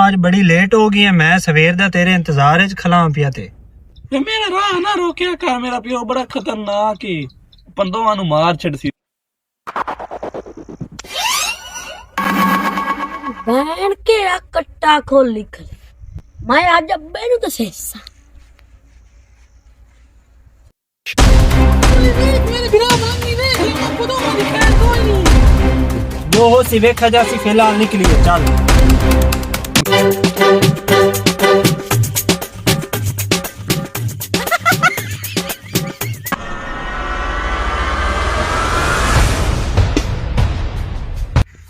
आज बड़ी लेट हो गई है। मैं सवेर दा तेरे इंतजार च खला पिया ते मेरा राह ना रोकिया कर। मेरा प्यो बड़ा खतरनाक ही पंदों नू मार छड़सी। बहन के कट्टा खोल लिख मैं आज अब्बे नु तो सेसा जो हो सी वेखा जा सी फिलहाल निकलिए चल।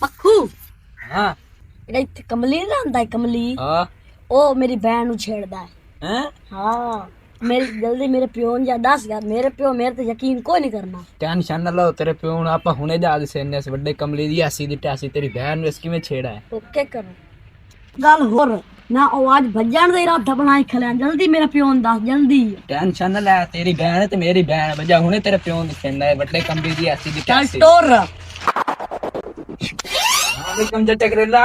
पक्कू हाँ इत्थे कमली रहंदा है कमली हाँ ओ मेरी बहन नु छेड़दा है। हैं हाँ मेरी जल्दी मेरे प्यो ने जा दस यार मेरे प्यो मेरे ते यकीन कोई नहीं करना। टेंशन ना लो तेरे प्यो नू आपा हुणे जा सेने से बड़े कमली दी ऐसी दी टैसी तेरी बहन नू इसकी में छेड़ा है। ओके करो गल होर ना आवाज भजन दे इरादा बनाई खले जल्दी मेरा प्यो ने दस जल्दी। टेंशन ना ले तेरी बहन ते मेरी बहन वजह हुणे तेरे प्यो नू छेड़ना है बड़े कमली दी ऐसी दी चल टैसी। टोर वालेकुम जट्टे करेला।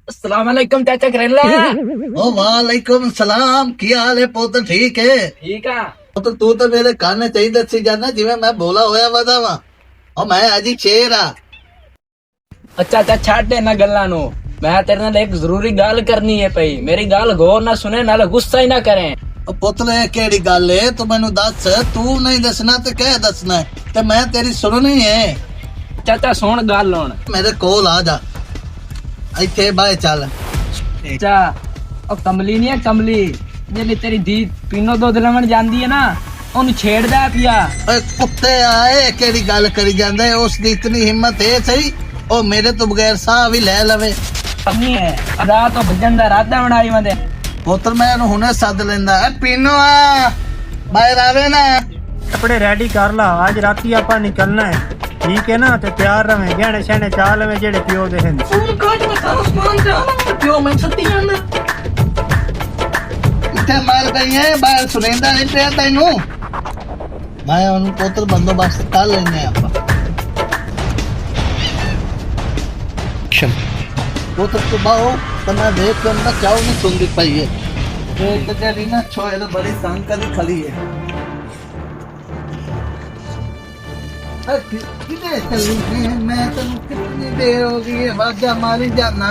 अस्सलाम वालेकुम चाचा करेला। ओ वालेकुम सलाम की हाल है पुत्र ठीक है ठीक है पुत्र तू तो मेरे काने चाहिए दसी जाना जिवें मैं बोला होया वदा वा ओ मैं अजी शेर आ। अच्छा अच्छा छाड़ दे ना गल्लां नू मैं तेरे नाल एक जरूरी गल करनी है पई मेरी गल गौर ना सुने नाल गुस्सा ही ना करें। ओ पुत्र ये केड़ी गल है तू मैनू दस तू नहीं दसना ते कह दसना है ते मैं तेरी सुननी है। चाचा सुन गल हुण मेरे कोल आ जा इत्थे बाए चल। चाचा ओ कमली नहीं है कमली जेली तेरी दी पीनो दूध लवण जांदी है ना ओनू छेड़दा पिया। ओए कुत्ते आए केड़ी गल करी जांदा है उस दी इतनी हिम्मत है सही ओ मेरे तो बगैर साह भी ले लवे। नहीं है रात तो भजन दा राधा बनाई वंदे पुत्र मैं इहनू हुणे सद लेंदा ए पीनो आ बाहर आवे ना। कपड़े रेडी कर ला आज राती आपा निकलना है ठीक है ना ते तैयार रहे गहने शहने चाल में जेड़े पियो दे हैं। फोन काट के सारा सामान जाना पियो मैं सत्ती जाना इत्थे मार गई है बाहर सुनेंदा नहीं पिया तैनू मैं उन पुत्र बंदोबस्त कर लेने आप पुत्र को बाहो तो मैं देख कर ना चाव नहीं सुनती पाई है एक तेरी ना छोए तो बड़ी संकली खली है। कितने चली है मैं तेनू कितनी देर हो गई है वाजा मारी जाना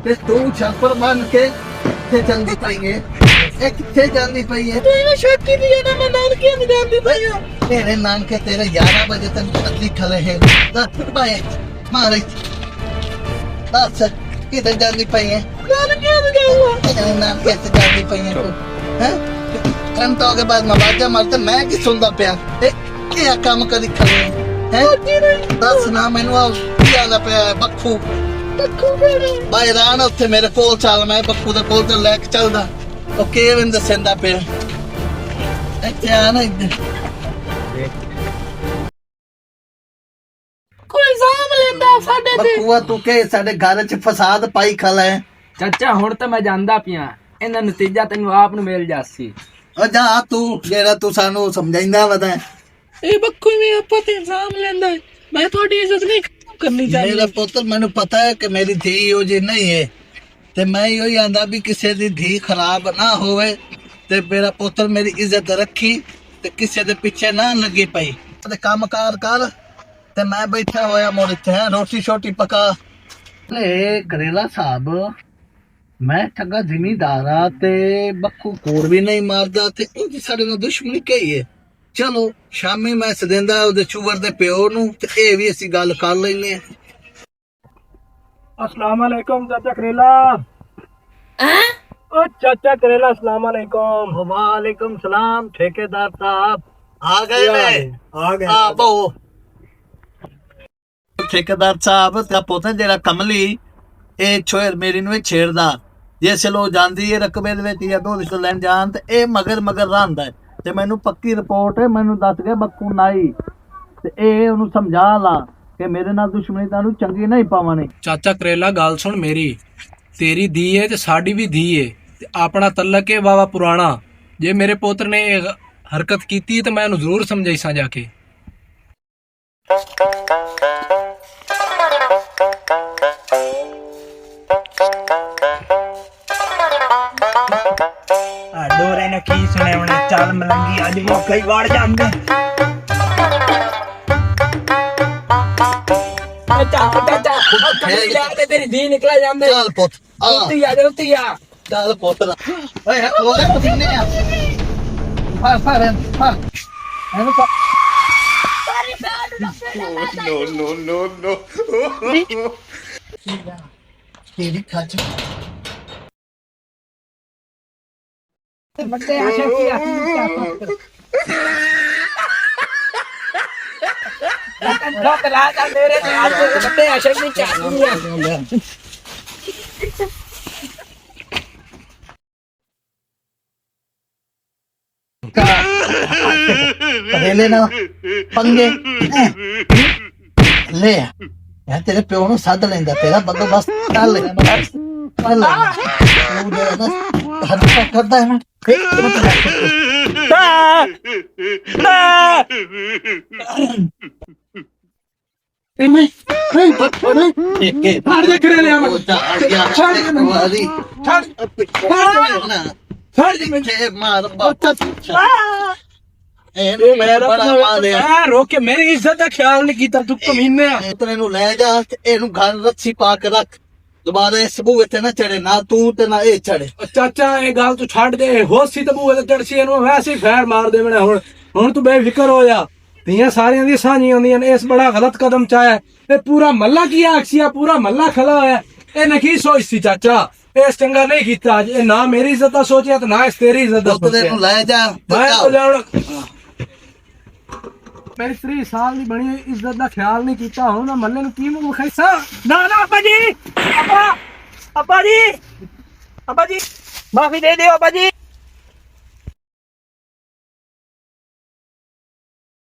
ते तू छप्पर बन के किथे चलदी पई है ए किथे जांदी पई है तेरे शक्की दी ना मैं नानके नहीं जांदी पई हूं तेरे नानके तेरे 11 बजे तक पतली खले है दस बाए मारे दस किथे जांदी पई है नानके नहीं जाऊंगा तेरे नानके से जांदी पई है हैं कम तो के बाद मैं वाजा मारते मैं की सुनदा पिया ए क्या काम करी खले है दस ना मैनू आ पिया पिया बक्खू भाई रान उत्थे मेरे कोल चल मैं बक्खू दे कोल ते लेके चलदा ओ केविन दसेंदा पिया इत्थे आ ना इधर कोई इल्जाम लेंदा साडे ते बक्खूआ तू के साडे घर च फसाद पाई खला है। चाचा हुण तां मैं जानदा पिया इहदा नतीजा तैनू आप नू मिल जासी। ओ जा तू जेड़ा तू सानू समझाइंदा वदा ए बक्कू में आपा ते इल्जाम लेंदा मैं थोड़ी इज्जत नहीं करनी चाहिए। मेरा पुत्र मैनू पता है कि मेरी धी हो जी नहीं है ते मैं यो ही आंदा भी किसी दी धी खराब ना होवे ते मेरा पुत्र मेरी इज्जत रखी ते किसी दे पीछे ना लगी पई ते काम कार कर ते मैं बैठा होया मोड़ इत्थे रोटी शोटी पका। ए करेला साहब मैं ठगा जिमीदार आ ते बक्खू कोर भी नहीं मारदा ते इहदी साडे नाल दुश्मनी कही है। चलो शामी मैं सदेंदा ओदे चूवर दे प्यो नू ते ए भी असी गल कर लैने। अस्सलाम वालेकुम चाचा करेला। ओ चाचा करेला अस्सलाम वालेकुम। वालेकुम सलाम ठेकेदार साहब ਆ ਗਏ ਨੇ ਆ ਗਏ ਆ ਬਹੁ ਠੇਕੇਦਾਰ ਸਾਹਿਬ ਤੇ ਪੁੱਤ ਜਿਹੜਾ ਕਮਲੀ ਇਹ ਛੋਰ ਮੇਰੀ ਨੂੰ ਛੇੜਦਾ ਜੇ ਚਲੋ ਜਾਂਦੀ ਹੈ ਰਕਬੇ ਦੇ ਵਿੱਚ ਜਾਂ ਦੋ ਰਿਸ਼ਤੇ ਲੈਣ ਜਾਣ ਤੇ ਇਹ ਮਗਰ ਰਹਿੰਦਾ ਤੇ ਮੈਨੂੰ ਪੱਕੀ ਰਿਪੋਰਟ ਹੈ ਮੈਨੂੰ ਦੱਸ ਗਿਆ ਬੱਕੂ ਨਾਈ ਤੇ ਇਹ ਉਹਨੂੰ ਸਮਝਾ ਲਾ ਕਿ ਮੇਰੇ ਨਾਲ ਦੁਸ਼ਮਣੀ ਤੁਹਾਨੂੰ ਚੰਗੀ ਨਹੀਂ ਪਾਵਣੀ। ਚਾਚਾ ਕਰੇਲਾ ਗੱਲ ਸੁਣ ਮੇਰੀ, ਤੇਰੀ ਧੀ ਏ ਤੇ ਸਾਡੀ ਵੀ ਧੀ ਏ ਤੇ ਆਪਣਾ ਤਲਕ ਏ ਵਾਵਾ ਪੁਰਾਣਾ। ਜੇ ਮੇਰੇ ਪੁੱਤਰ ਨੇ ਇਹ ਹਰਕਤ ਕੀਤੀ ਤੇ ਮੈਂ ਉਹਨੂੰ ਜ਼ਰੂਰ ਸਮਝਾਈਸਾਂ ਜਾ ਕੇ। ਡੋਰੇ ਨੇ ਕੀ ਸੁਣਿਆ ਉਹਨੇ ਚੱਲ ਮਲੰਗੀ ਅੱਜ ਮੌਕਾ ਹੀ ਵੜ ਜਾਂਦੇ। ਚਾਚਾ ਤੇਰੀ ਧੀ ਨਿਕਲ ਜਾਂਦੇ। ਚੱਲ ਪੁੱਤ ਉੱਤੀ ਆ ਚੱਲ ਪੁੱਤ ਓਏ ਉਹਦੇ ਪਸੀਨੇ ਆ ਫੜ ਇਹਨੂੰ ਤੇਰੀ ਖੱਜ ਬੱਤੇ ਆਸ਼ਾ ਕੀ ਲੋਕ ਰਾਜਾ ਮੇਰੇ ਤੇ ਅੱਜ ਬੱਤੇ ਆਸ਼ਾ ਨਹੀਂ ਚਾਹਤੀ ਪਹਲੇ ਨਾ ਪੰਗੇ ਲੈ ਯਾਰ ਤੇਰੇ ਪਿਓ ਨੂੰ ਸੱਦ ਲੈਂਦਾ ਤੇਰਾ ਬੰਦੋਬਸਤ ਕਰ ਲੈ ਪਹਿਲਾਂ ਉਹ ਜਿਹੜਾ ਨਾ ਹਰਕਤ ਕਰਦਾ ਹੈ ਨਾ ਰੋਕ ਕੇ ਮੇਰੀ ਇੱਜ਼ਤ ਦਾ ਖਿਆਲ ਨਹੀਂ ਕੀਤਾ ਤੂੰ ਕਮੀਨੇ ਆ। ਨੂੰ ਲੈ ਜਾ ਤੇ ਇਹਨੂੰ ਘਰ ਰੱਸੀ ਪਾ ਕੇ ਰੱਖ ਦੁਬਾਰਾ ਇਸ ਬੂਹੇ ਤੇ ਨਾ ਚੜੇ ਨਾ ਤੂੰ ਤੇ ਨਾ ਇਹ ਚੜੇ। ਚਾਚਾ ਇਹ ਗੱਲ ਤੂੰ ਛੱਡ ਦੇ, ਹੋਸੀ ਤੇ ਬੂਹੇ ਤੇ ਚੜਸੀ ਇਹਨੂੰ ਵੈਸੇ ਹੀ ਫੈਰ ਮਾਰ ਦੇ ਮੈਨੇ। ਹੁਣ ਤੂੰ ਬੇਫਿਕਰ ਹੋ ਜਾ, ਧੀਆਂ ਸਾਰਿਆਂ ਦੀ ਸਾਂਝੀਆਂ ਹੁੰਦੀਆਂ ਨੇ। ਇਸ ਬੜਾ ਗਲਤ ਕਦਮ ਚਾਇਆ ਇਹ ਪੂਰਾ ਮੱਲਾ ਕੀ ਆਖਸੀਆ, ਪੂਰਾ ਮੱਲਾ ਖਲਾ ਹੋਇਆ। ਇਹਨੇ ਕੀ ਸੋਚ ਸੀ ਚਾਚਾ, ਇਸ ਚੰਗਾ ਨਹੀਂ ਕੀਤਾ ਅੱਜ। ਇਹ ਨਾ ਮੇਰੀ ਇੱਜ਼ਤ ਦਾ ਸੋਚਿਆ ਤੇ ਨਾ ਇਸ ਤੇਰੀ ਇੱਜ਼ਤ ਦਾ ਸੋਚਿਆ। ਲੈ ਜਾ ਮੇਰੀ 30 ਸਾਲ ਦੀ ਬਣੀ ਹੋਈ ਇੱਜ਼ਤ ਦਾ ਖਿਆਲ ਨਹੀਂ ਕੀਤਾ। ਹੁਣ ਮੈਂ ਮੱਲੇ ਨੂੰ ਕੀ ਮੂੰਹ ਵਿਖਾਈਸਾਂ? ਨਾ ਅੱਬਾ ਜੀ, ਅੱਬਾ ਜੀ ਮਾਫੀ ਦੇ ਦਿਓ ਅੱਬਾ ਜੀ।